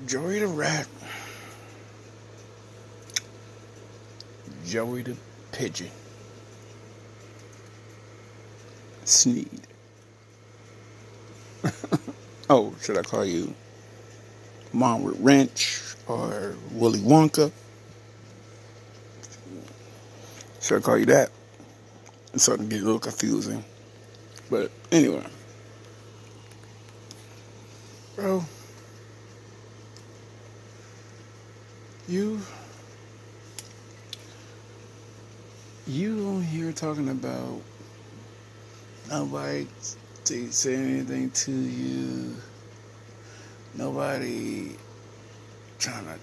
Joey the rat, Joey the pigeon, Sneed. Oh, should I call you Mom with Wrench or Willy Wonka? Should I call you that? It's starting to get a little confusing. But anyway, bro, you you on here talking about nobody to say anything to you, nobody trying to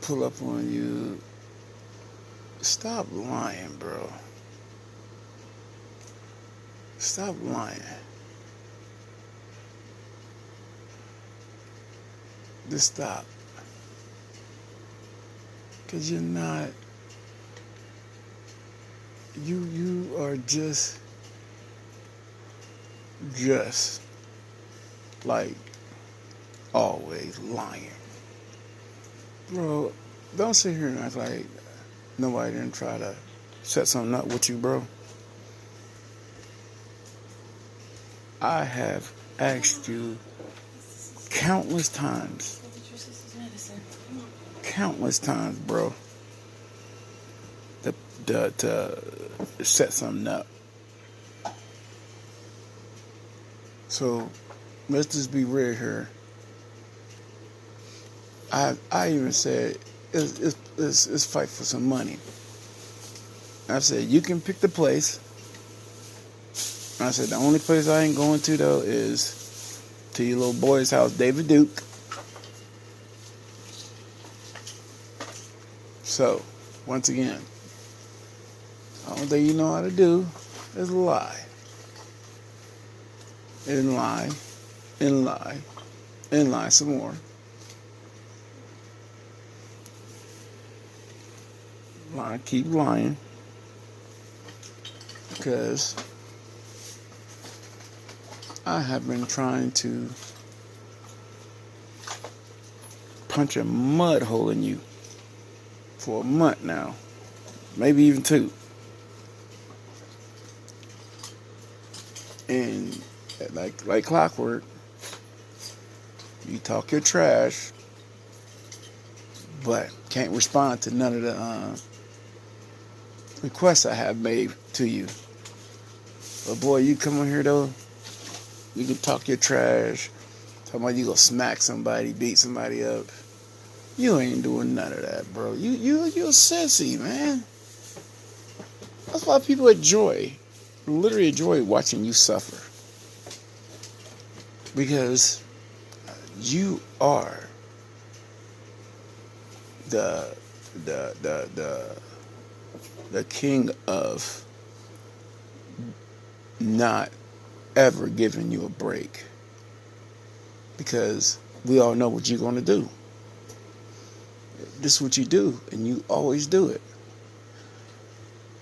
pull up on you. Stop lying, bro. Stop lying. Just stop. Cause you're not. You are just like always lying, bro. Don't sit here and act like nobody didn't try to set something up with you, bro. I have asked you countless times, bro, to set something up. So let's just be real here. I even said it's fight for some money. I said you can pick the place. I said the only place I ain't going to though is to your little boy's house, David Duke. So once again, the only thing you know how to do is lie. And lie. And lie. And lie some more. Lie, keep lying. Because I have been trying to punch a mud hole in you for a month now. Maybe even 2. And like clockwork, you talk your trash, but can't respond to none of the requests I have made to you. But boy, you come on here though, you can talk your trash, talking about you gonna smack somebody, beat somebody up. You ain't doing none of that, bro. You're a sissy, man. That's why people literally enjoy watching you suffer. Because you are the king of not ever giving you a break. Because we all know what you're going to do. This is what you do, and you always do it.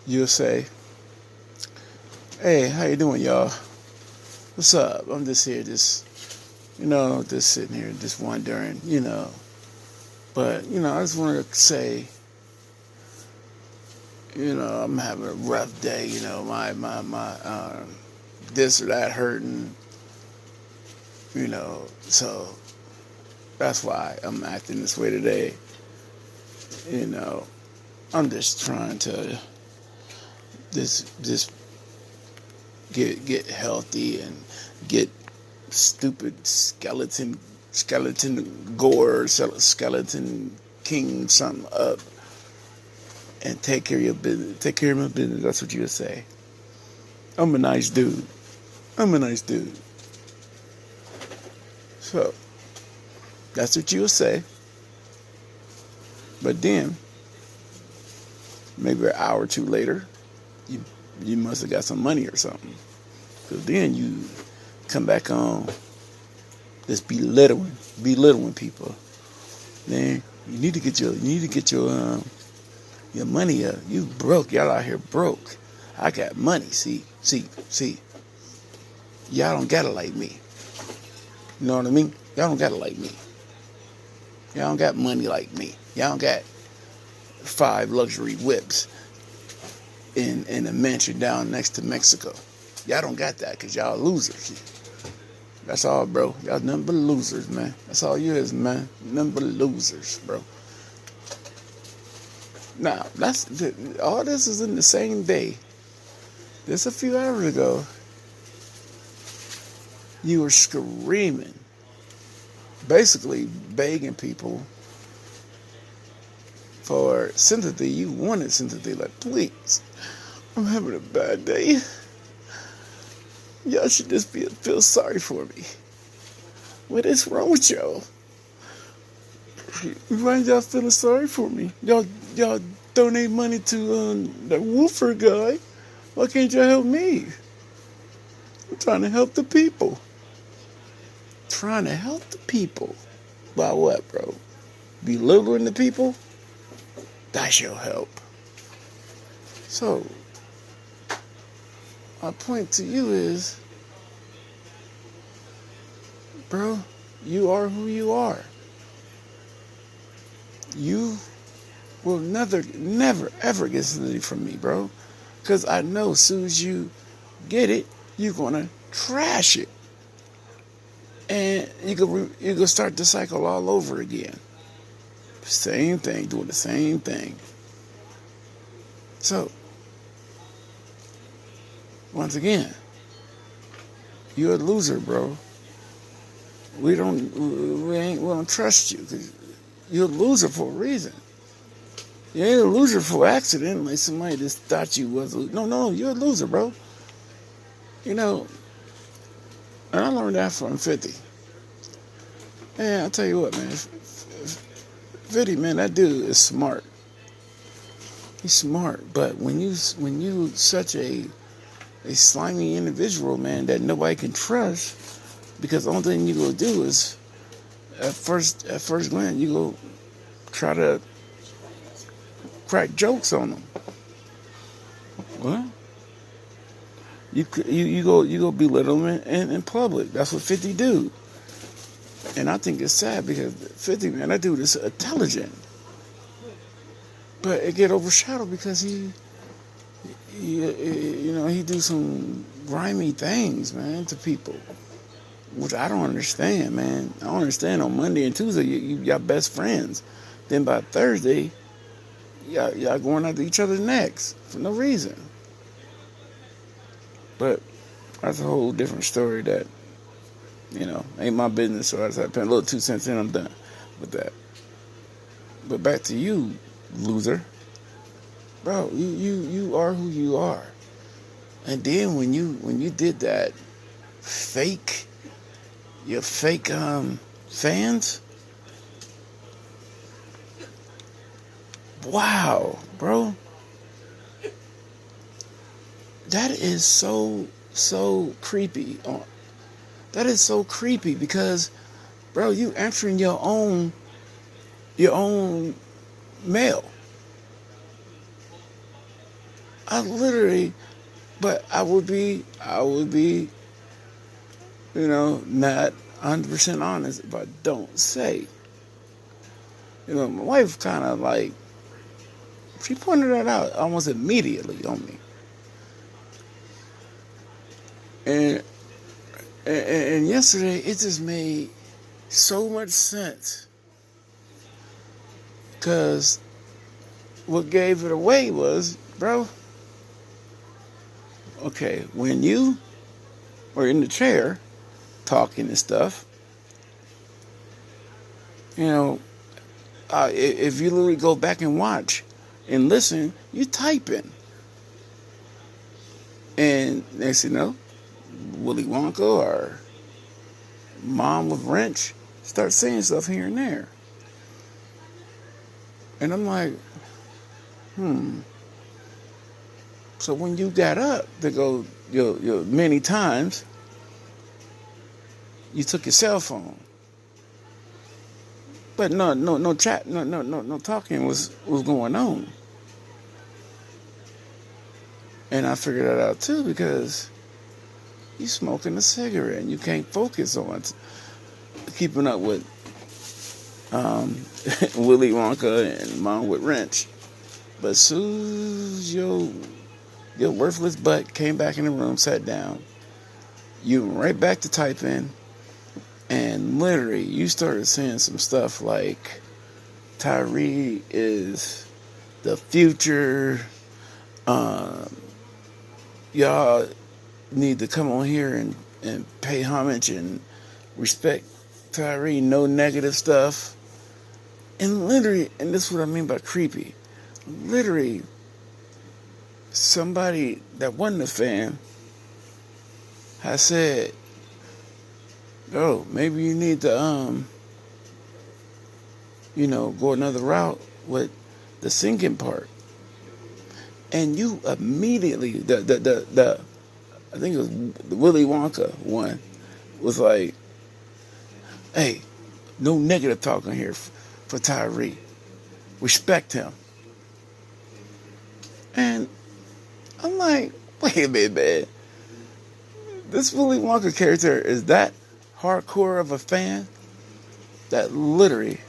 You'll say, hey, how you doing, y'all? What's up? I'm just here, just sitting here, just wondering, But, I just want to say, I'm having a rough day, my this or that hurting, so that's why I'm acting this way today. I'm just trying to just get healthy and get stupid skeleton gore, skeleton king something up and take care of your business. Take care of my business. That's what you would say. I'm a nice dude. So that's what you would say. But then, maybe an hour or 2 later, you must have got some money or something. Because then you come back on just belittling people. Then you need to get your money up. You broke. Y'all out here broke. I got money. See. Y'all don't got it like me. You know what I mean? Y'all don't got it like me. Y'all don't got money like me. Y'all don't got 5 luxury whips in a mansion down next to Mexico. Y'all don't got that because y'all losers. That's all, bro. Y'all nothing but losers, man. That's all you is, man. Nothing but losers, bro. Now, all this is in the same day. Just a few hours ago, you were screaming, basically begging people for sympathy. You wanted sympathy, like, please, I'm having a bad day. Y'all should just feel sorry for me. What is wrong with y'all? Why y'all feeling sorry for me? Y'all donate money to the woofer guy. Why can't y'all help me? I'm trying to help the people. Trying to help the people. By what, bro? Belittling the people? That's your help. So, my point to you is, bro, you are who you are. You will never, ever get sympathy from me, bro. Because I know as soon as you get it, you're going to trash it. And you're going to start the cycle all over again. Same thing, doing the same thing. So, once again, you're a loser, bro. We don't trust you because you're a loser for a reason. You ain't a loser for accident, like somebody just thought you was. No, you're a loser, bro. You know, and I learned that from 50. Man, I'll tell you what, man. 50, man, that dude is smart. He's smart, but when you such a slimy individual, man, that nobody can trust, because the only thing you go do is at first glance you go try to crack jokes on them. What? You go belittle them in public. That's what 50 do. And I think it's sad because 50, man, that dude is intelligent. But it get overshadowed because he do some grimy things, man, to people, which I don't understand, man. I don't understand. On Monday and Tuesday, y'all best friends. Then by Thursday, y'all going after each other's necks for no reason. But that's a whole different story that, ain't my business. So I just put a little 2 cents in, I'm done with that. But back to you, loser. Bro, you are who you are. And then when you did that your fake fans, wow, bro. That is so creepy. That is so creepy because, bro, you answering your own mail. I would be, not 100% honest if I don't say. My wife kind of like, she pointed that out almost immediately on me. And yesterday, it just made so much sense. Because what gave it away was, bro, okay, when you were in the chair talking and stuff, if you literally go back and watch and listen, you typing. And next thing you know, Willy Wonka or Mom with Wrench start saying stuff here and there. And I'm like, So when you got up to go your many times, you took your cell phone. But no chat, no talking was going on. And I figured that out too because you smoking a cigarette and you can't focus on keeping up with Willy Wonka and Mom with Wrench. But as soon as your worthless butt came back in the room, sat down, you went right back to typing, and literally you started saying some stuff like Tyree is the future. Y'all need to come on here and pay homage and respect Tyree. No negative stuff. And literally, and this is what I mean by creepy. Literally, somebody that wasn't a fan has said, "Oh, maybe you need to go another route with the singing part." And you immediately, the I think it was the Willy Wonka one, was like, "Hey, no negative talking here for Tyree. Respect him." And I'm like, wait a minute, man. This Willy Wonka character is that hardcore of a fan that literally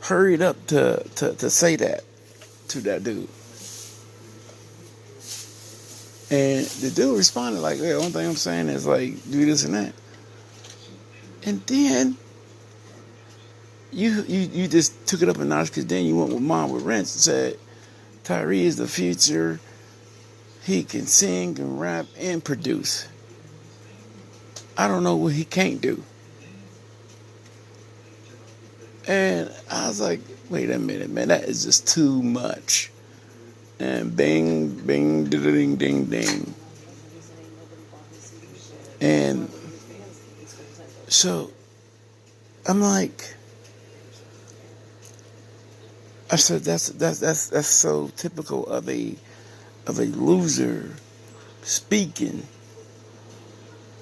hurried up to say that to that dude. And the dude responded like, "The only thing I'm saying is like, do this and that." And then you just took it up a notch, because then you went with Mom with Wrench and said, Tyree is the future. He can sing and rap and produce. I don't know what he can't do. And I was like, wait a minute, man, that is just too much. And bing, bing, ding, ding, ding. And so I'm like, I said that's so typical of a loser speaking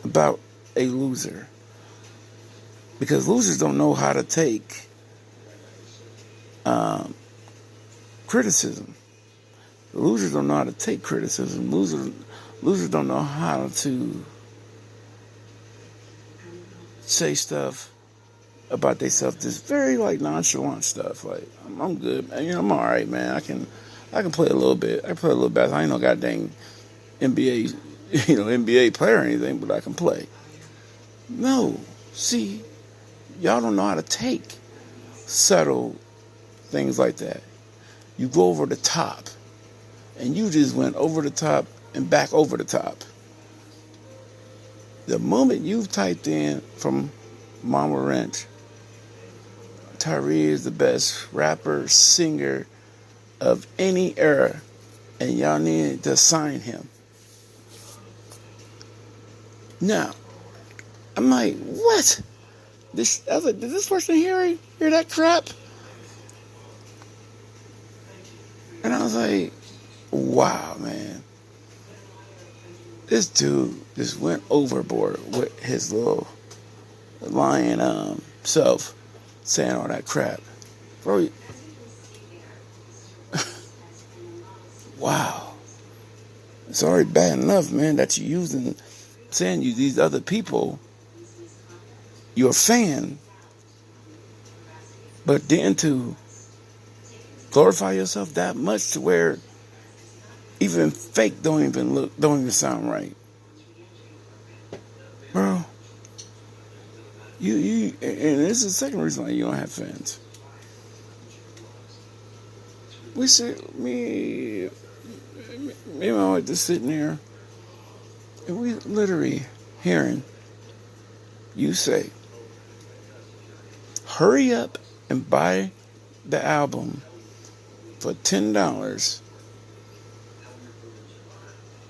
about a loser, because losers don't know how to take criticism. Losers don't know how to take criticism. Losers don't know how to say stuff about themselves. This very like nonchalant stuff. Like, I'm good, man. I'm all right, man. I can play a little bit. I can play a little basketball. I ain't no goddamn NBA, NBA player or anything, but I can play. No, see, y'all don't know how to take subtle things like that. You go over the top, and you just went over the top and back over the top. The moment you've typed in from Mama Wrench, Tyree is the best rapper, singer of any era, and y'all need to sign him. Now, I'm like, what? I was like, did this person hear that crap? And I was like, wow, man. This dude just went overboard with his little lying self saying all that crap. Bro, wow. It's already bad enough, man, that you're saying these other people, you're a fan, but then to glorify yourself that much to where even fake don't even sound right. Bro, you and this is the second reason why you don't have fans. We sit, me and my wife just sitting there, and we literally hearing you say, hurry up and buy the album for $10,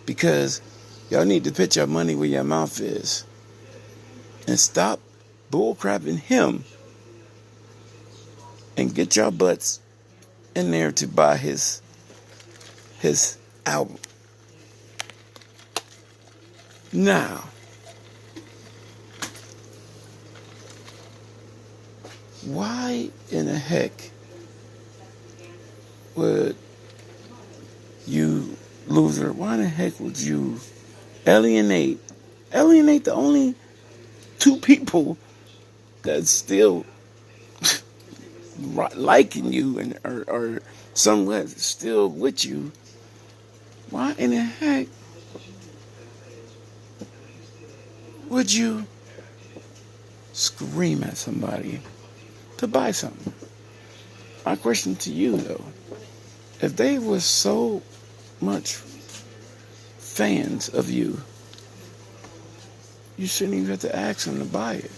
because y'all need to put your money where your mouth is, and stop bullcrapping him and get your butts in there to buy his album. Now, why in the heck would you, loser, why in the heck would you alienate the only two people that still liking you and or somewhat still with you, why in the heck would you scream at somebody to buy something? My question to you though, if they were so much fans of you, you shouldn't even have to ask them to buy it.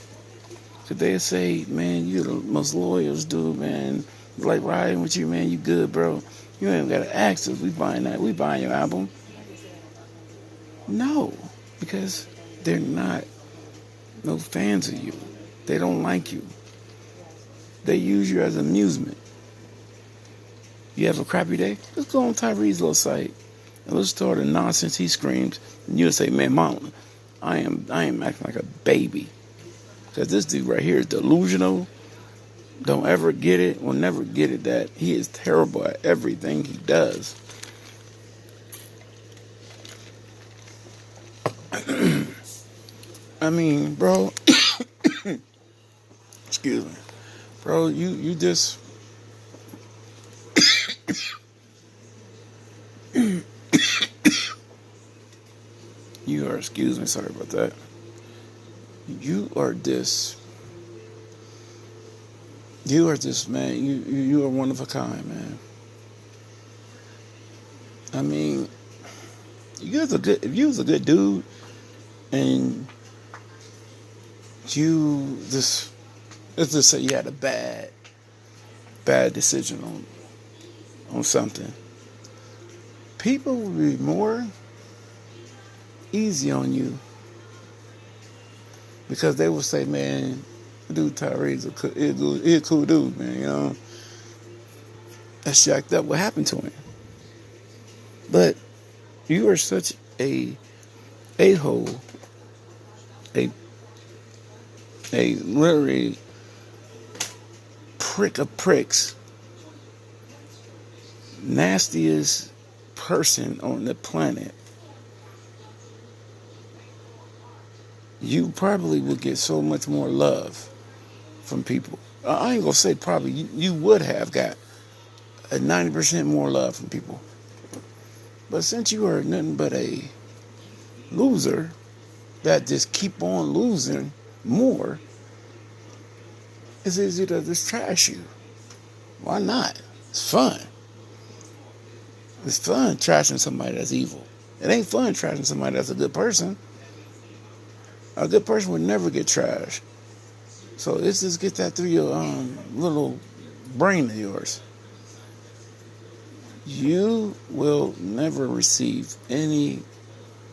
Cause they'd say, man, you're the most loyalest dude, man. Like riding with you, man, you good, bro. You ain't gotta ask us, we buying that, we buying your album. No, because they're not no fans of you. They don't like you. They use you as amusement. You have a crappy day? Let's go on Tyree's little site and listen to all the nonsense he screams. And you'll say, man, Mom, I am acting like a baby. Because this dude right here is delusional. Don't ever get it, will never get it that he is terrible at everything he does. I mean, bro, excuse me. Bro, you just you are, excuse me, sorry about that. You are this, man. You are one of a kind, man. I mean, if you was a good dude, and you just, let's just say you had a bad decision on something, people would be more easy on you. Because they will say, man, dude Tyree's a cool dude, man, you know. That's jacked up what happened to him. But you are such a-hole, a literally prick of pricks, nastiest person on the planet. You probably would get so much more love from people. I ain't gonna say probably, you would have got a 90% more love from people. But since you are nothing but a loser that just keep on losing more, it's easy to just trash you. Why not? It's fun. It's fun trashing somebody that's evil. It ain't fun trashing somebody that's a good person. A good person would never get trashed. So let's just get that through your little brain of yours. You will never receive any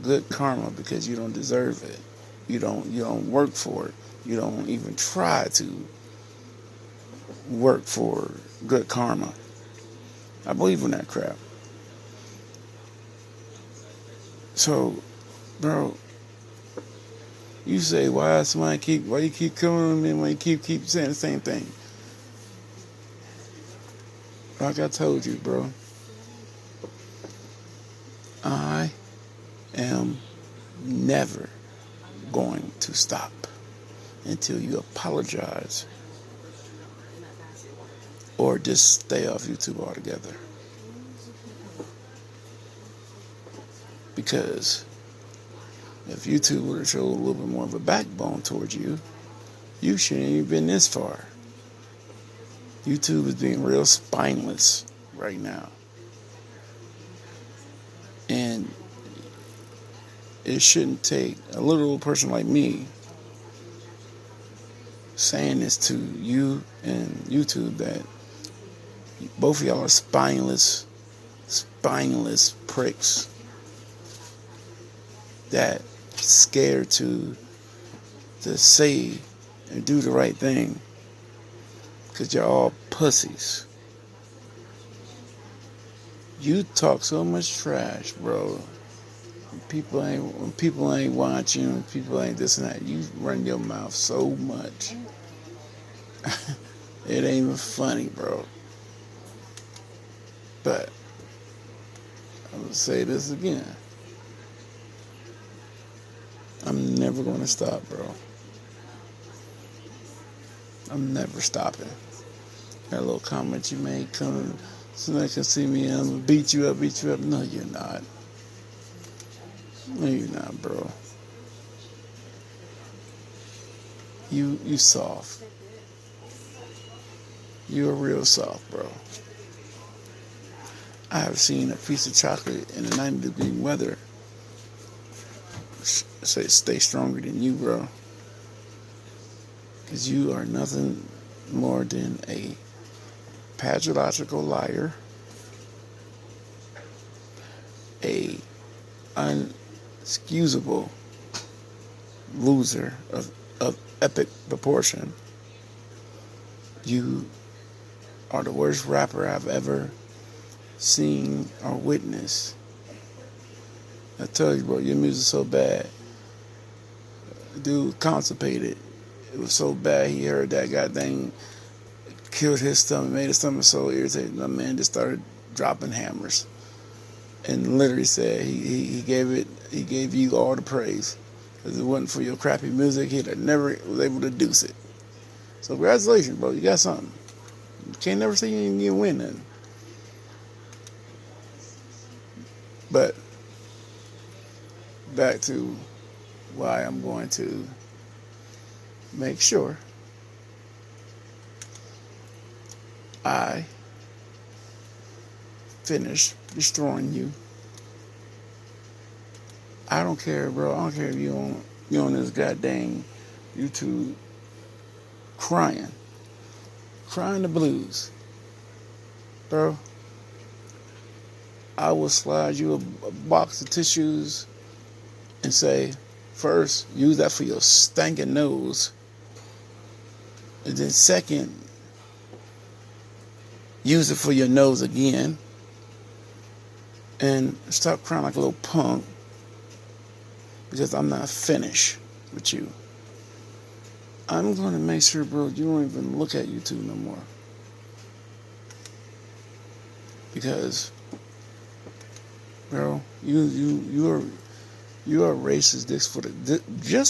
good karma because you don't deserve it. You don't work for it. You don't even try to work for good karma. I believe in that crap. So, bro, you say, why you keep coming to me when you keep saying the same thing? Like I told you, bro, I am never going to stop until you apologize or just stay off YouTube altogether. Because if YouTube would have showed a little bit more of a backbone towards you, you shouldn't even been this far. YouTube is being real spineless right now. And it shouldn't take a little person like me saying this to you and YouTube that both of y'all are spineless pricks that scared to say and do the right thing because you're all pussies. You talk so much trash, bro. When people ain't watching, when people ain't this and that, you run your mouth so much. It ain't even funny, bro. But I'm gonna say this again. I'm never gonna stop, bro. I'm never stopping. That little comment you made, come so they can see me, I'm gonna beat you up, beat you up. No, you're not. No, you're not, bro. You soft. You're real soft, bro. I have seen a piece of chocolate in a 90-degree weather say stay stronger than you, bro. Because you are nothing more than a pathological liar, a unexcusable loser of epic proportion. You are the worst rapper I've ever seen or witnessed. I tell you, bro, your music's so bad. Dude constipated. It was so bad he heard that goddamn killed his stomach, made his stomach so irritated. My man just started dropping hammers, and literally said he gave you all the praise. Because if it wasn't for your crappy music, he'd have never was able to deuce it. So congratulations, bro. You got something. You can't never say you win nothing. But back to why I'm going to make sure I finish destroying you. I don't care, bro. I don't care if you on this goddamn YouTube crying the blues, bro. I will slide you a box of tissues and say, first, use that for your stinking nose, and then second, use it for your nose again, and stop crying like a little punk, because I'm not finished with you. I'm going to make sure, bro, you don't even look at YouTube no more. Because, bro, you are racist just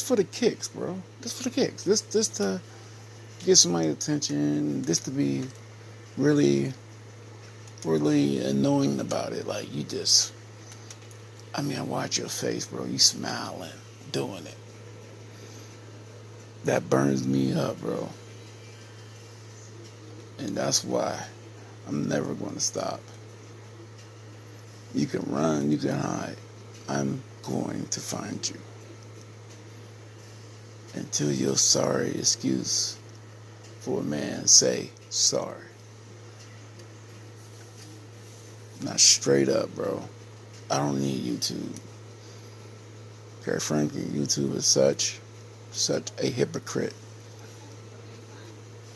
for the kicks, bro. Just for the kicks. Just to get somebody's attention. Just to be really, really annoying about it. Like, you just, I watch your face, bro. You smiling, doing it. That burns me up, bro. And that's why I'm never going to stop. You can run, you can hide. I'm going to find you. Until your sorry excuse for a man say sorry. Not straight up, bro. I don't need YouTube. Quite frankly, YouTube is such a hypocrite.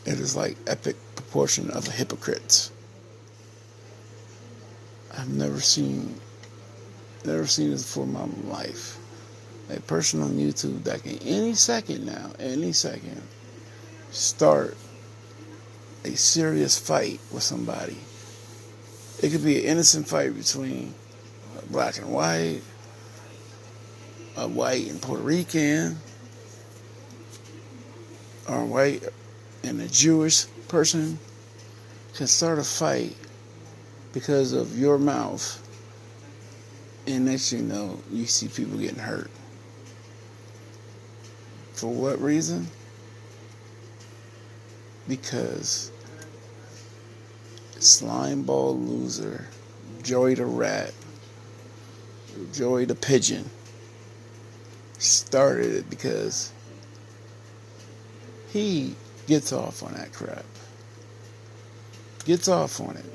It is like epic proportion of hypocrites. I've never seen this before in my life. A person on YouTube that can any second start a serious fight with somebody. It could be an innocent fight between black and white, a white and Puerto Rican, or a white and a Jewish person can start a fight because of your mouth, and next thing you know, you see people getting hurt. For what reason? Because slimeball loser Joey the Rat, Joey the Pigeon, started it because he gets off on that crap. Gets off on it.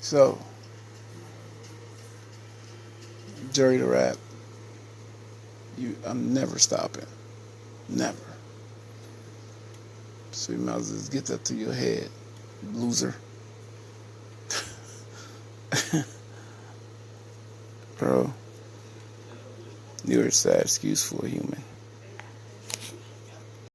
So, Joey the Rat, I'm never stopping. Never. So you might as well just get that to your head, loser. Bro, you're a sad excuse for a human.